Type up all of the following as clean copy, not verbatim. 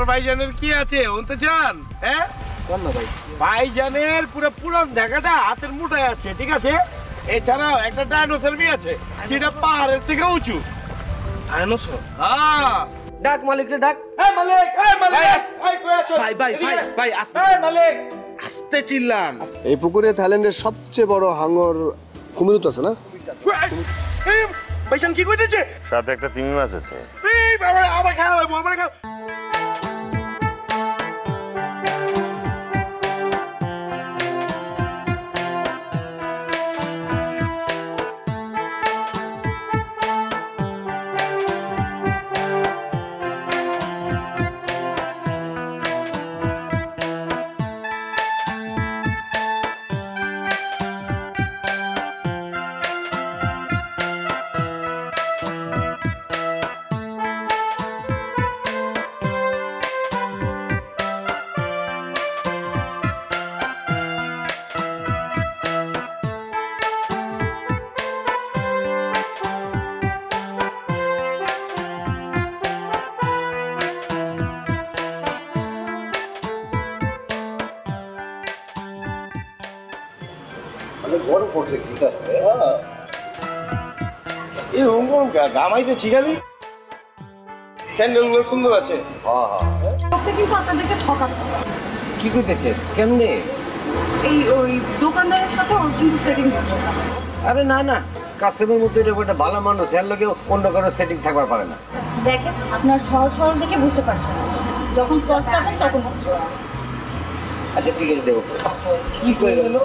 আমার ভাইজানের কি আছে বলতে চান? হ্যাঁ ভাই, ভাইজানের পুরো পুরান ঢাকাটা হাতের মুঠায় আছে, ঠিক আছে? এছাড়াও একটা ডাইনোসর বি আছে, সেটা পাহাড়ের থেকে উঁচু। ডাইনোসর? হ্যাঁ। ডাক মালিক রে ডাক। এই মালিক, এই মালিক, এই কই আছো? ভাই ভাই ভাই ভাই আস্তে। এই মালিক, আস্তে চিল্লান। এই পুকুরে থাইল্যান্ডের সবচেয়ে বড় হাঙর কুমির তো আছে না? এই ভাইজান কি কইতেছে? সাথে একটা তিমি মাছ আছে। এই বাবা, আবার খাওয়া হইবো, আবার খাওয়া। বড় পড়ছে কি আছে? এই রঙ গামাইতেছি খালি। স্যান্ডেলগুলো সুন্দর আছে। কিন্তু আপনাদেরকে ঠকাচ্ছে। কি কইতেছে? কেমনে? ওই দোকানদারের সাথে ওর কিন্তু সেটিং হচ্ছে না। আরে না না, কাস্টমারের মধ্যে এটা একটা ভালো মানুষ, এর লগে অন্য কারো সেটিং থাকবার পারে না। দেখেন আপনার সহজ সরল দেখে বুঝতে পারছেন না, যখন পস্তাবেন তখন বুঝবেন। আচ্ছা ঠিক আছে, দেবো। কি করে গেল?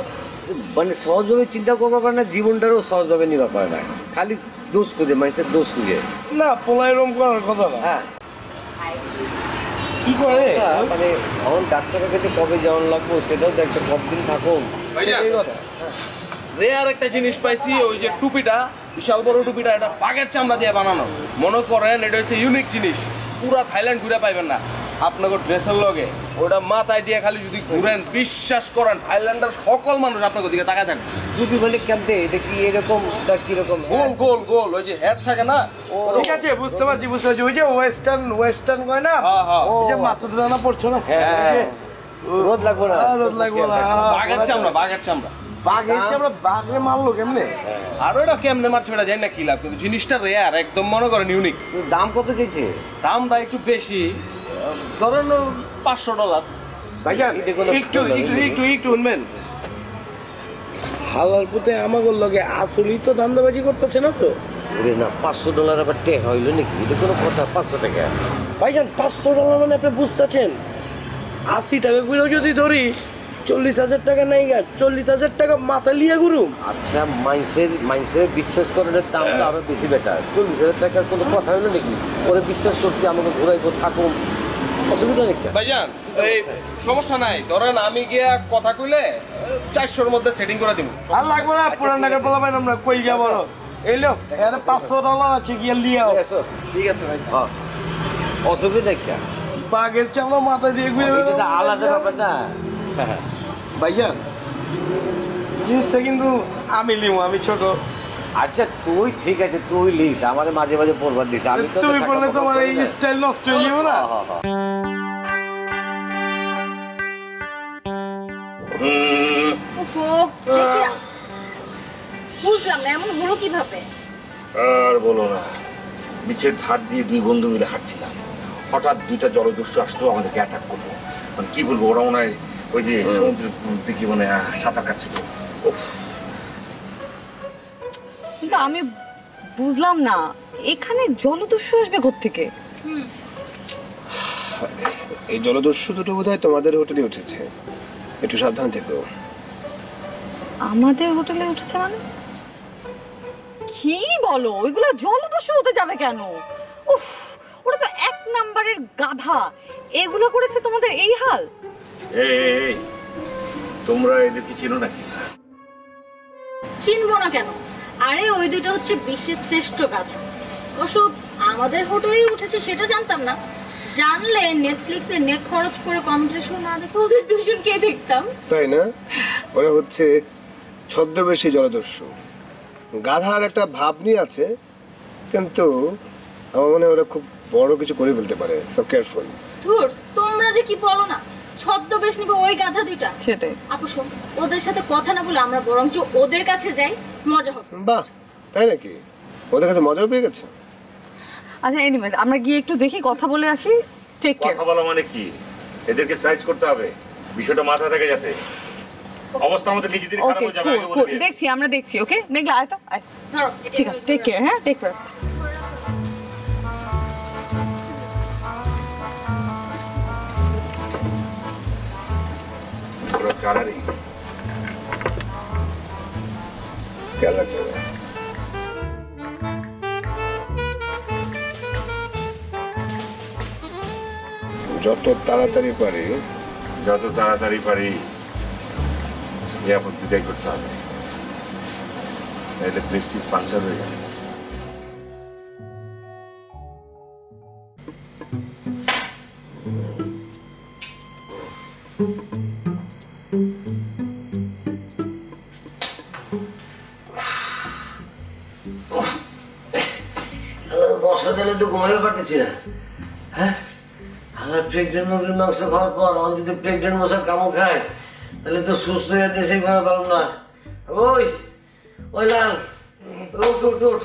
মানে সহজভাবে চিন্তা করবার পারে না, জীবনটারও সহজভাবে নিবার পারে না, খালি দোষ খুঁজে, মানুষের দোষ খুঁজে। না, পোলাই রং করার কথা না। হ্যাঁ, কি করে? মানে এখন ডাক্তারের কাছে কবে যাওয়ার লাগবো সেটাও দেখছে, কতদিন থাকুন সেটাই কথা। রেয়ার একটা জিনিস পাইছি, ওই যে টুপিটা, বিশাল বড় টুপিটা, এটা বাঘের চামড়া দিয়ে বানানো। মনে করেন এটা হচ্ছে ইউনিক জিনিস, পুরা থাইল্যান্ড ঘুরে পাইবেন না। আপনাকে ড্রেসের লগে ওটা মাথায় দিয়ে খালি যদি ঘুরেন, বিশ্বাস করেন থাইল্যান্ডের সকল মানুষ আপনাকে দিকে তাকায় থাকবে। টুপি বলে কেমতে? এটা কি এরকম কিরকম? গোল গোল গোল, ওই যে হেড থাকে না। ঠিক আছে, বুঝতে পারছি বুঝতে পারছি। ওই যে ওয়েস্টার্ন কয় না, ওই যে মাসুদ রানা পড়ছো না? হ্যাঁ, রোদ লাগবো না, রোদ লাগবো না। বাঘের চামড়া, বাঘের চামড়া। বাঘের চামড়া বাঘে মারলো কেমনে? আর ওটা কেমনে মারছে ওটা জানি না, কি লাভ, কিন্তু জিনিসটা রেয়ার, একদম মনে করেন ইউনিক। দাম কত দিয়েছে? দামটা একটু বেশি, ধরেন $500। ভাইজান একটু শুনবেন। হালাল পুতে আমাগোর লগে আসলেই তো ধান্দাবাজি করতেছে না তো? ওরে না, $500 আবার টেক হইলো নাকি? এটা কোনো কথা? 500 টাকা? ভাইজান $500 মানে আপনি বুঝতেছেন, 80 টাকা করে যদি ধরি, 40,000 টাকা নাই গা, 40,000 টাকা মাথা লিয়া গুরুম। আচ্ছা, মাইন্সের বিশ্বাস করার দামটা আরো বেশি বেটার। 40,000 টাকার কোনো কথা হইলো নাকি? ওরে বিশ্বাস করছি, আমাকে ঘুরাইবো, থাকুন, অসুবিধা নেই। ভাইজান এই সমস্যা নাই, ধরেন আমি গিয়া কথা কইলে 400-র মধ্যে সেটিং করে দিব। আর লাগবে না, পুরান ঢাকার পোলা পাই আমরা কই যাব। এইলো এখানে $500 আছে, গিয়ে লিয়াও। ঠিক আছে ভাই, হ্যাঁ, অসুবিধা কি? বাঘের চামড়া মাথা দিয়ে ঘুরে এটা আলাদা ব্যাপার না ভাইজান। জিনিসটা কিন্তু আমি লিমু, আমি ছোট। আচ্ছা তুই ঠিক আছে, তুই লিস, আমার মাঝে মাঝে পড়বার দিস, আমি তো তুমি বললে তোমার এই স্টাইল নষ্ট হয়ে যাবে না? বুঝলাম না, এমন হলো কিভাবে? আর বলো না, বিচের ধার দিয়ে দুই বন্ধু মিলে হাঁটছিলাম, হঠাৎ দুইটা জলদস্যু আসলো, আমাদেরকে অ্যাটাক করলো। মানে কি বলবো, ওরা মনে হয় ওই যে সমুদ্রের দিকে মানে সাঁতার কাটছিল। কিন্তু আমি বুঝলাম না, এখানে জলদস্যু আসবে কোত্থেকে? এই জলদস্যু দুটো বোধহয় তোমাদের হোটেলে উঠেছে, একটু সাবধান থেকো। আমাদের হোটেলে উঠেছে মানে? কি বলো? ওইগুলো জলদস্যু হতে যাবে কেন? উফ, ওরা তো 1 নাম্বারের গাধা। এগুলো করেছে তোমাদের এই হাল? এই তোমরা এদেরকে চিনো নাকি? চিনবো না কেন? আরে ওই দুটো হচ্ছে বিশ্বের শ্রেষ্ঠ গাধা। অবশ্য আমাদের হোটেলেই উঠেছে সেটা জানতাম না, জানলে নেটফ্লিক্সে নেট খরচ করে কমেন্ট্রি শো না দেখে ওদের দুজনকে দেখতাম। তাই না? ওরা হচ্ছে ছদ্মবেশী জলদস্যু। গাধার একটা ভাবনি আছে, কিন্তু আমার মনে হয় ওরা খুব বড় কিছু করে ফেলতে পারে, সো কেয়ারফুল। ধুর, তোমরা যে কি বলো না, ছদ্মবেশ নিবে ওই গাধা দুইটা। সেটাই। আপু শোন, ওদের সাথে কথা না বলে আমরা বরঞ্চ ওদের কাছে যাই, মজা হবে। বাহ, তাই নাকি? ওদের কাছে মজাও পেয়ে গেছে? আচ্ছা এনিওয়েজ আমরা গিয়ে একটু দেখি, কথা বলে আসি। Take care. কথা বলা মানে কি? এদেরকে সাইজ করতে হবে, বিষয়টা মাথা থাকে যাতে অবস্থা আমাদের নিজেদের খারাপ ওকে হয়ে যাবে আগে বলে কুল দিয়ে। দেখছি, আমরা দেখছি। ওকে মেঘলা আয় তো, আয়। ধরো, ঠিক আছে, টেক কেয়ার। হ্যাঁ, টেক রেস্ট। পুরো কারারি। খেয়াল রাখতে হবে। যত তাড়াতাড়ি পারি যত তাড়াতাড়ি পারি নিরাপদ বিদায় করতে হবে, নাহলে প্রেস্টিজ পাঞ্চার হয়ে যাবে। বর্ষা দিনে তো ঘুমাইতে পারতেছি না। হ্যাঁ, আমার প্রেগনেন্ট মুরগির মাংস খাওয়ার পর আমার যদি প্রেগনেন্ট মশার কামড় খায় তাহলে তো সুস্থ হয়ে দেশে ঘরে পারলাম না। ওই ওই লাল, উঠ উঠ উঠ।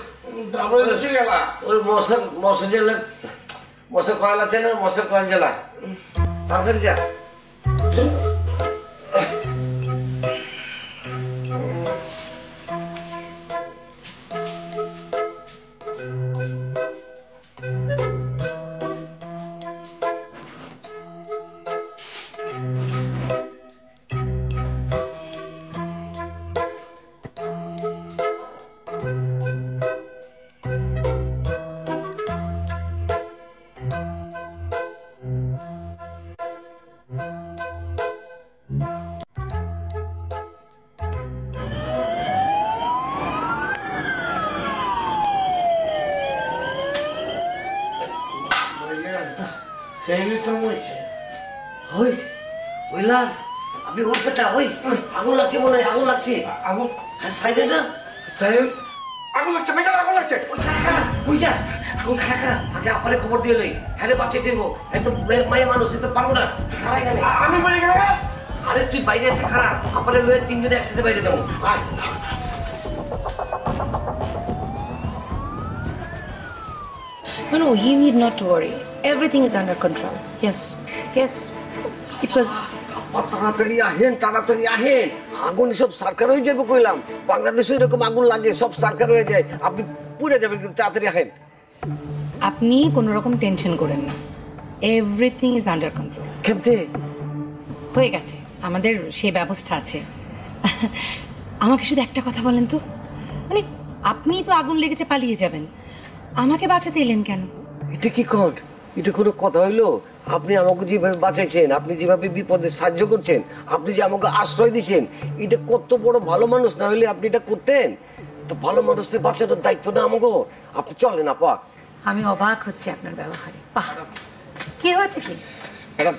তারপরে এসে গেলা। ওই মশা জেলা, মশা কয়েল আছে না, মশার কয়েল জেলা, তাড়াতাড়ি যা। ওই ওই লাল, আপনি উঠবেটা। ওই আগুন লাগছে মনে হয়, আগুন লাগছে। আগুন? হ্যাঁ, সাইডে না। সাহেব, আগুন লাগছে, ভাইজান আগুন লাগছে। ওই খারা খারা, ওই যাস, এখন খারা খারা, আগে আপারে খবর দিয়ে লই। হ্যাঁ রে, বাচ্চা দেবো, এত মায়ের মানুষ, এত পারবো না। খারা এখানে। আমি বাড়ি গেলে আরে তুই বাইরে এসে খারা, আপারে লয়ে তিনজনে একসাথে বাইরে যাবো। আয়। No, you need not to worry. Everything is under control. Yes, yes. It was. আপা তাড়াতাড়ি আহেন, তাড়াতাড়ি আহেন। আগুন সব সরকার হয়ে যাবে কইলাম। বাংলাদেশে এরকম আগুন লাগে, সব সরকার হয়ে যায়, আপনি পুড়ে যাবেন। তাড়াতাড়ি আহেন। আপনি কোনো রকম টেনশন করেন না। Everything is under control. কেমতে? হয়ে গেছে, আমাদের সেই ব্যবস্থা আছে। আমাকে শুধু একটা কথা বলেন তো, মানে আপনি তো আগুন লেগেছে পালিয়ে যাবেন, আমাকে বাঁচাতে এলেন কেন? এটা কি কর? এটা কোনো কথা হইলো? আপনি আমাকে যেভাবে বাঁচাইছেন, আপনি যেভাবে বিপদে সাহায্য করছেন, আপনি যে আমাকে আশ্রয় দিচ্ছেন, এটা কত বড় ভালো মানুষ না হলে আপনি এটা করতেন? তো ভালো মানুষদের বাঁচানোর দায়িত্ব না আমাকে? আপনি চলেন আপা। আমি অবাক হচ্ছি আপনার ব্যবহারে। বাহ, কি হয়েছে কি? ম্যাডাম,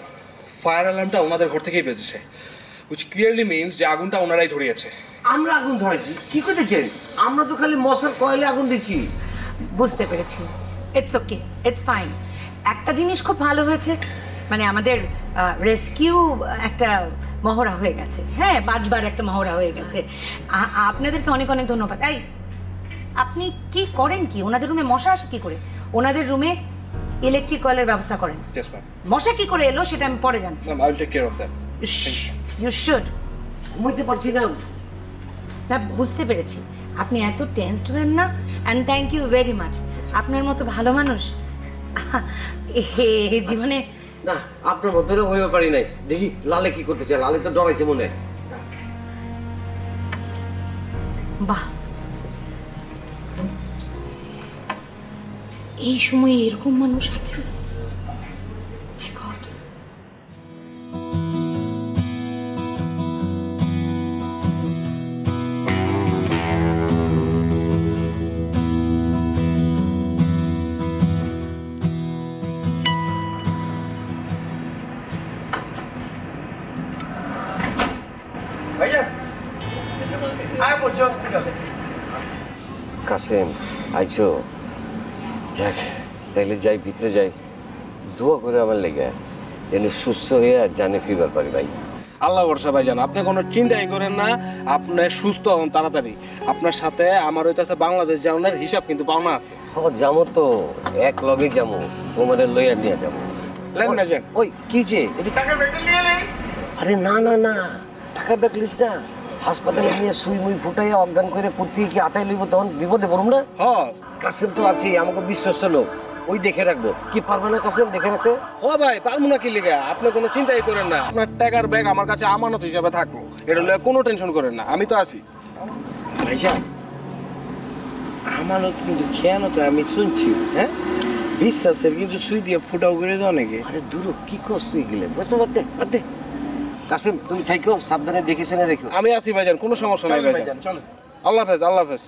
ফায়ার অ্যালার্মটা ওনাদের ঘর থেকেই বেজেছে, which clearly means যে আগুনটা ওনারাই ধরিয়েছে। আমরা আগুন ধরেছি? কি করতেছেন? আমরা তো খালি মশার কয়েলে আগুন দিচ্ছি। বুঝতে পেরেছি। It's okay, it's fine. একটা জিনিস খুব ভালো হয়েছে, মানে আমাদের রেস্কিউ একটা মহড়া হয়ে গেছে। হ্যাঁ, বাঁচবার একটা মহড়া হয়ে গেছে। আপনাদেরকে অনেক অনেক ধন্যবাদ। এই, আপনি কি করেন কি? ওনাদের রুমে মশা আসে কি করে? ওনাদের রুমে ইলেকট্রিক কয়েলের ব্যবস্থা করেন। Yes, ma'am. মশা কি করে এলো সেটা আমি পরে জানছি। Ma'am, I will take care of that. You should. ঘুমাইতে পারছি না। না, বুঝতে পেরেছি। আপনি এত টেনসড হবেন না। And thank you very much. আপনার মতো ভালো মানুষ এই জীবনে। না, আপনার মধ্যে হয়ে পারি নাই। দেখি লালে কি করতে চায়। লালে তো ডরাইছে মনে হয়। বাহ, এই সময়ে এরকম মানুষ আছে। My God. ভাইজান, আয় পড়ছি হসপিটালে। কাসেম, আইছো? যাক, তাইলে যাই, ভিতরে যাই, দোয়া করে আমার লেগে যেন সুস্থ হয়ে আর জানে ফিরবার পারি ভাই। আল্লাহ ভরসা ভাইজান, আপনি কোনো চিন্তাই করেন না, আপনি সুস্থ হন তাড়াতাড়ি। আপনার সাথে আমার হইতাছে বাংলাদেশ যাওয়ার হিসাব কিন্তু পাওনা আছে। ও যাবো তো, এক লগে যাবো, তোমার লইয়া নিয়ে যাবো। লেন না যান। ওই কি যে টাকার ব্যাগটা নিয়ে নেই। আরে না না না, টাকা ব্যাকলিস না, হাসপাতালে নিয়ে সুই মুই ফুটাইয়া অজ্ঞান করে কোথায় কি আতাই লইব, তখন বিপদে পড়ুম না। হ্যাঁ কাসেম তো আছেই, আমাকে বিশ্বস্ত লোক, ওই দেখে রাখবো। কি পারবে না কাসেম দেখে রাখতে? ও ভাই পারবো না কি লিগা, আপনি কোনো চিন্তাই করেন না। আপনার টাকার ব্যাগ আমার কাছে আমানত হিসাবে থাকলো, এটা লয়ে কোনো টেনশন করেন না, আমি তো আছি। ভাইজান আমানত কিন্তু খেয়ানত আমি শুনছি, হ্যাঁ বিশ্বাসের কিন্তু সুই দিয়ে ফুটাও করে দেয় অনেকে। আরে দূর কি কস তুই গেলে, বুঝতে পারতে পারতে। কাসেম তুমি থাইকো, সাবধানে দেখে শুনে রেখো। আমি আছি ভাইজান, কোনো সমস্যা নাই ভাইজান। চলো। আল্লাহ হাফেজ, আল্লাহ হাফেজ।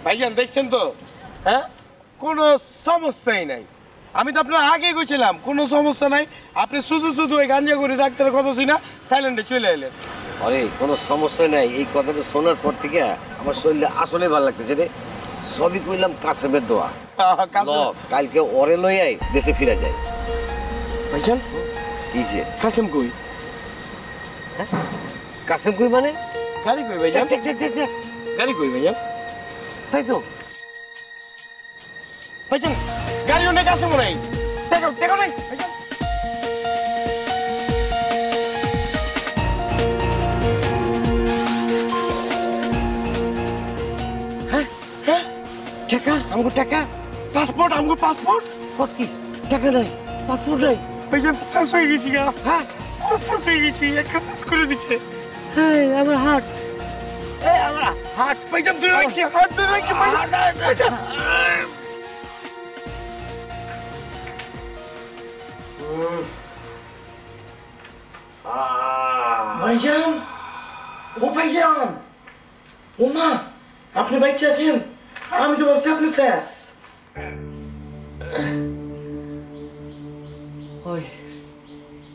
ভাইজান দেখছেন তো, হ্যাঁ কোনো সমস্যাই নাই। আমি তো আপনার আগে গেছিলাম, কোনো সমস্যা নাই। আপনি শুধু শুধু ওই গাঞ্জা করে ডাক্তারের কথা শুনা থাইল্যান্ডে চলে এলেন। আরে কোনো সমস্যা নাই, এই কথাটা শোনার পর থেকে আমার শরীরে আসলে ভালো লাগতেছে রে। সবই কইলাম কাসেমের দোয়া। ল, কালকে ওরে লই আই, দেশে ফিরে যায়। ভাইজান কি যে কাসেম কই? কাসেম কই মানে? গাড়ি কই ভাইজান? দেখ দেখ দেখ দেখ, গাড়ি কই ভাইজান? তাই তো। ভাইজান গাড়িও নেই, কাসেমও নাই, দেখো দেখো নাই ভাইজান। টাকা আমাকে, টাকা পাসপোর্ট, আমগো পাসপোর্ট। কস কি? টাকা নাই, পাসপোর্ট নাই। ভাইজান শেষ হয়ে গেছি গা। হ্যাঁ পুরো শেষ হয়ে গেছি, একটা শেষ করে দিচ্ছে। হ্যাঁ, আমার হাট। এই আমরা হাত ভাইজান ধরে রাখছি, হাত ধরে রাখছি ভাইজান। ভাইজান, ও ভাইজান, ও মা, আপনি বাইচে আছেন? আমি তো ভাবছি আপনি শেষ। ওই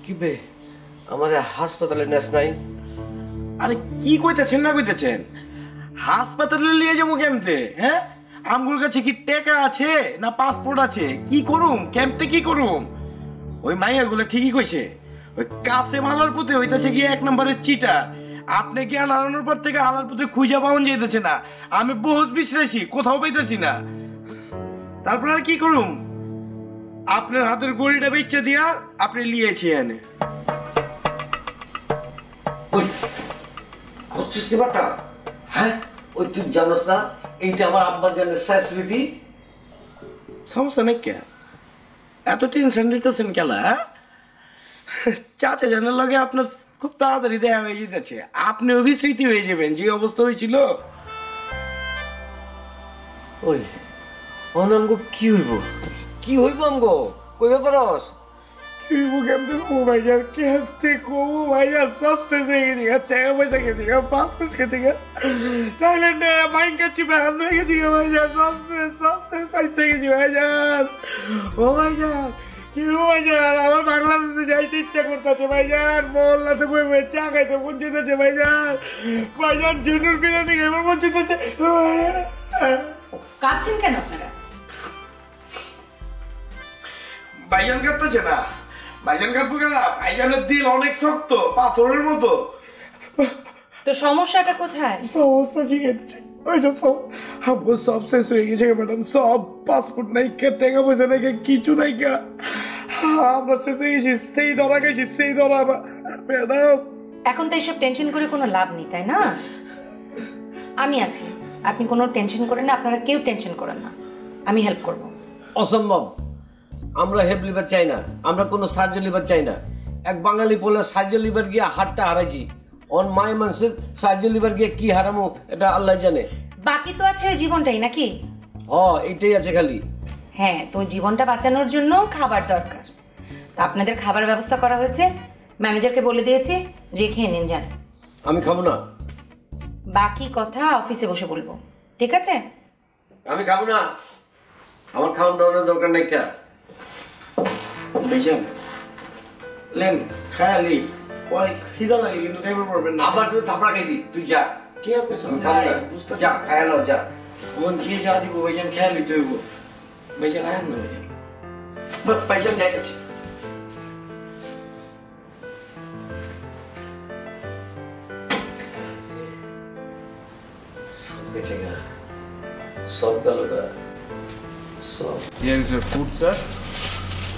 কি বে, আমার হাসপাতালে নেস নাই? আরে কি কইতেছেন না কইতেছেন? হাসপাতালে নিয়ে যাবো কেমতে? হ্যাঁ আমগুর কাছে কি টাকা আছে না পাসপোর্ট আছে? কি করুম কেমতে, কি করুম? ওই মাইয়াগুলো ঠিকই কইছে, ওই কাসেম হালার পুতে হইতেছে কি এক নম্বরের চিটা। আপনি জ্ঞান হারানোর পর থেকে হালার পুতে খুঁজে পাওয়া যাইতেছে না। আমি বহুত বিশ্রাসী, কোথাও পাইতেছি না। তারপর আর কি করুম? আপনার হাতের গড়িটা বেচে দিয়া আপনি লিয়েছি এনে। ওই করছিস কি বাটা? হ্যাঁ, ওই তুই জানোস না এইটা আমার আব্বা জানের শেষ স্মৃতি। সমস্যা নেই কে, এত টেনশন দিতেছেন কেলা? চাচা জানার লগে আপনার খুব তাড়াতাড়ি দেখা হয়ে যেতেছে, আপনি অভিস্মৃতি হয়ে যাবেন যে অবস্থা হয়েছিল। ওই অনামগো কি হইব, কি হইব আমগো, কইবে পারস? কি কেমতে কমু ভাইজান, কেমতে কমু ভাইজান? সব শেষ হয়ে গেছে, টাকা পয়সা গেছে, পাসপোর্ট গেছে, থাইল্যান্ডে বাইক কাছি বেহান হয়ে গেছি ভাইজান। সব শেষ পয়সা গেছি ভাইজান। ও ভাইজান, কি ভাইজান, আমার বাংলাদেশে যাইতে ইচ্ছা করতেছে ভাইজান। মহল্লাতে বই বই চা খাইতে মন যেতেছে ভাইজান। ভাইজান ঝুনুর বিরিয়ানি খাইবার মন যেতেছে। কাঁদছেন কেন আপনারা? ভাইজান কাঁদতেছে না, ভাইজান কাঁদবো কেন? ভাইজানের দিল অনেক শক্ত, পাথরের মতো। তো সমস্যাটা কোথায়? সমস্যা শিখেছে ওই সব শেষ হয়ে গেছে ম্যাডাম। সব পাসপোর্ট নাই, টাকা পয়সা নাই, কিছু নাই। আমরা শেষ হয়ে গেছি, সেই ধরা গেছি, সেই ধরা ম্যাডাম। এখন তো এইসব টেনশন করে কোনো লাভ নেই, তাই না? আমি আছি, আপনি কোনো টেনশন করেন না, আপনারা কেউ টেনশন করেন না, আমি হেল্প করব। অসম্ভব, আমরা হেল্প লিবার চাই না, আমরা কোনো সাহায্য লিবার চাই না। এক বাঙালি বলে সাহায্য লিবার গিয়ে হাতটা হারাইছি, অন মায় মানুষের সাহায্য লিবার গিয়ে কি হারামো এটা আল্লাহ জানে। বাকি তো আছে ওই জীবনটাই নাকি? এইটাই আছে খালি। হ্যাঁ, তো জীবনটা বাঁচানোর জন্য খাবার দরকার। তা আপনাদের খাবার ব্যবস্থা করা হয়েছে, ম্যানেজারকে বলে দিয়েছি যে খেয়ে নিন যান। আমি খাবো না। বাকি কথা অফিসে বসে বলবো, ঠিক আছে? আমি খাবো না, আমার খাওয়ান দাওয়ানোর দরকার নেই। কে ভাইজান লেন খায়ালি পরে খিদা লাগে কিন্তু খাইবার পারবেন না। আবার তুই থাপড়া খাইবি, তুই যা। কি আপনি আমি খাবো না, যা খায়ালো যা। মন যে যা দিব ভাইজান খেয়ালি তো হইব। ভাইজান আয়েন না ভাইজান। ভাইজান যাই কাছে। সব বেঁচে গেল, সব গেল গা, সব। Here is your food sir.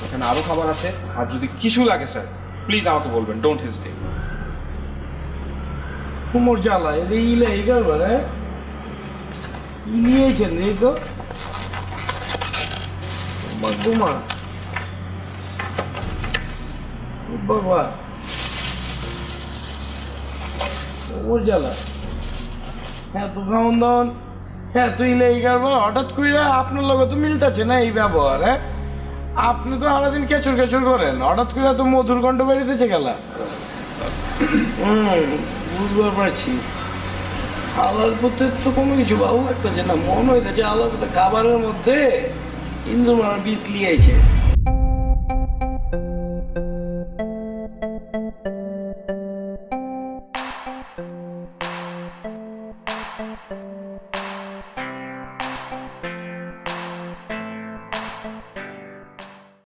এখানে আরো খাবার আছে, আর যদি কিছু লাগে স্যার প্লিজ আমাকে বলবেন, ডোন্ট হেজিটেট। কুমোর জ্বালা এলে ইলে এই করবা রে ইলিয়েছেন রে গো মা বাবা কুমোর জ্বালা হ্যাঁ তো খাওন দাওন হ্যাঁ তুই ইলে এই করবা হঠাৎ কইরা আপনার লগে তো মিলতেছে না এই ব্যবহার। হ্যাঁ আপনি তো সারাদিন কেচুর কেচুর করেন, হঠাৎ করে তো মধুর কণ্ঠ বেরিতেছে গেলা। বুঝবার পারছি আল্লাহর পথে তো কোনো কিছু ভালো লাগতেছে না, মনে হইতেছে আল্লাহর পথে খাবারের মধ্যে ইন্দুর মারার বীজ লিয়েছে।